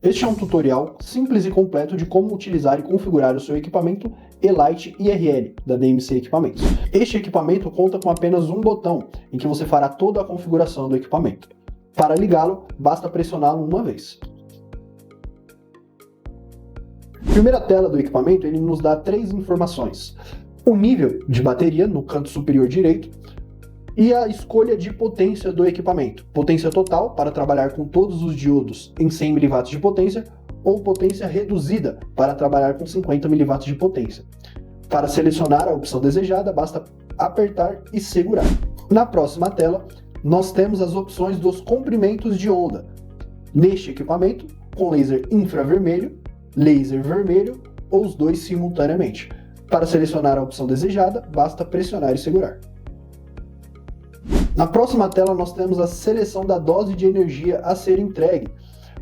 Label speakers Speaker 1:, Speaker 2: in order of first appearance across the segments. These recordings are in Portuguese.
Speaker 1: Este é um tutorial simples e completo de como utilizar e configurar o seu equipamento E-Lite IRL da DMC Equipamentos. Este equipamento conta com apenas um botão, em que você fará toda a configuração do equipamento. Para ligá-lo, basta pressioná-lo uma vez. Primeira tela do equipamento, ele nos dá 3 informações: o nível de bateria no canto superior direito e a escolha de potência do equipamento. Potência total, para trabalhar com todos os diodos em 100 mW de potência, ou potência reduzida, para trabalhar com 50 mW de potência. Para selecionar a opção desejada, basta apertar e segurar. Na próxima tela, nós temos as opções dos comprimentos de onda. Neste equipamento, com laser infravermelho, laser vermelho ou os dois simultaneamente. Para selecionar a opção desejada, basta pressionar e segurar. Na próxima tela nós temos a seleção da dose de energia a ser entregue.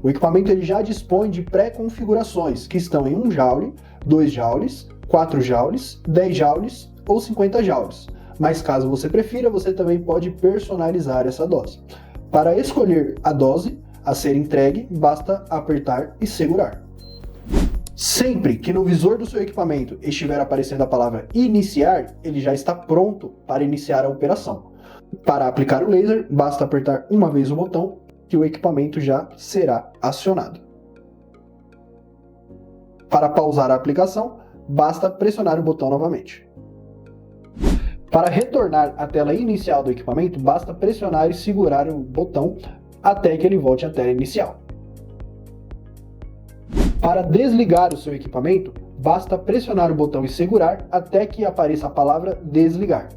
Speaker 1: O equipamento ele já dispõe de pré-configurações, que estão em 1 joule, 2 joules, 4 joules, 10 joules ou 50 joules. Mas caso você prefira, você também pode personalizar essa dose. Para escolher a dose a ser entregue, basta apertar e segurar. Sempre que no visor do seu equipamento estiver aparecendo a palavra iniciar, ele já está pronto para iniciar a operação. Para aplicar o laser, basta apertar uma vez o botão que o equipamento já será acionado. Para pausar a aplicação, basta pressionar o botão novamente. Para retornar à tela inicial do equipamento, basta pressionar e segurar o botão até que ele volte à tela inicial. Para desligar o seu equipamento, basta pressionar o botão e segurar até que apareça a palavra desligar.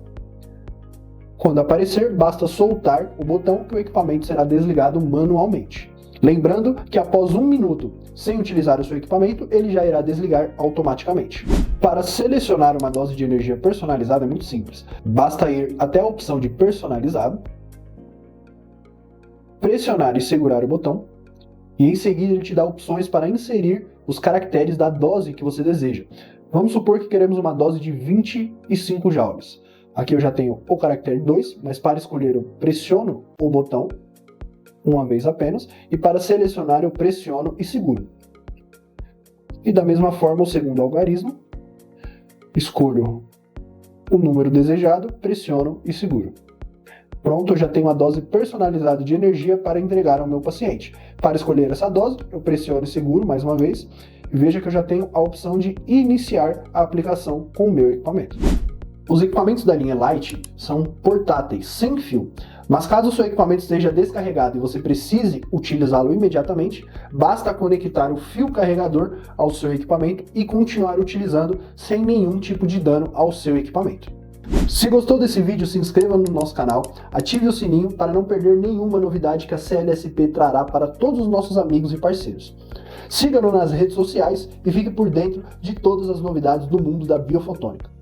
Speaker 1: Quando aparecer, basta soltar o botão que o equipamento será desligado manualmente. Lembrando que após 1 minuto sem utilizar o seu equipamento, ele já irá desligar automaticamente. Para selecionar uma dose de energia personalizada é muito simples. Basta ir até a opção de personalizado, pressionar e segurar o botão, e em seguida ele te dá opções para inserir os caracteres da dose que você deseja. Vamos supor que queremos uma dose de 25 joules. Aqui eu já tenho o caractere 2, mas para escolher eu pressiono o botão uma vez apenas, e para selecionar eu pressiono e seguro. E da mesma forma o segundo algarismo, escolho o número desejado, pressiono e seguro. Pronto, eu já tenho a dose personalizada de energia para entregar ao meu paciente. Para escolher essa dose, eu pressiono e seguro mais uma vez, e veja que eu já tenho a opção de iniciar a aplicação com o meu equipamento. Os equipamentos da linha Lite são portáteis, sem fio, mas caso o seu equipamento esteja descarregado e você precise utilizá-lo imediatamente, basta conectar o fio carregador ao seu equipamento e continuar utilizando sem nenhum tipo de dano ao seu equipamento. Se gostou desse vídeo, se inscreva no nosso canal, ative o sininho para não perder nenhuma novidade que a CLSP trará para todos os nossos amigos e parceiros. Siga-nos nas redes sociais e fique por dentro de todas as novidades do mundo da biofotônica.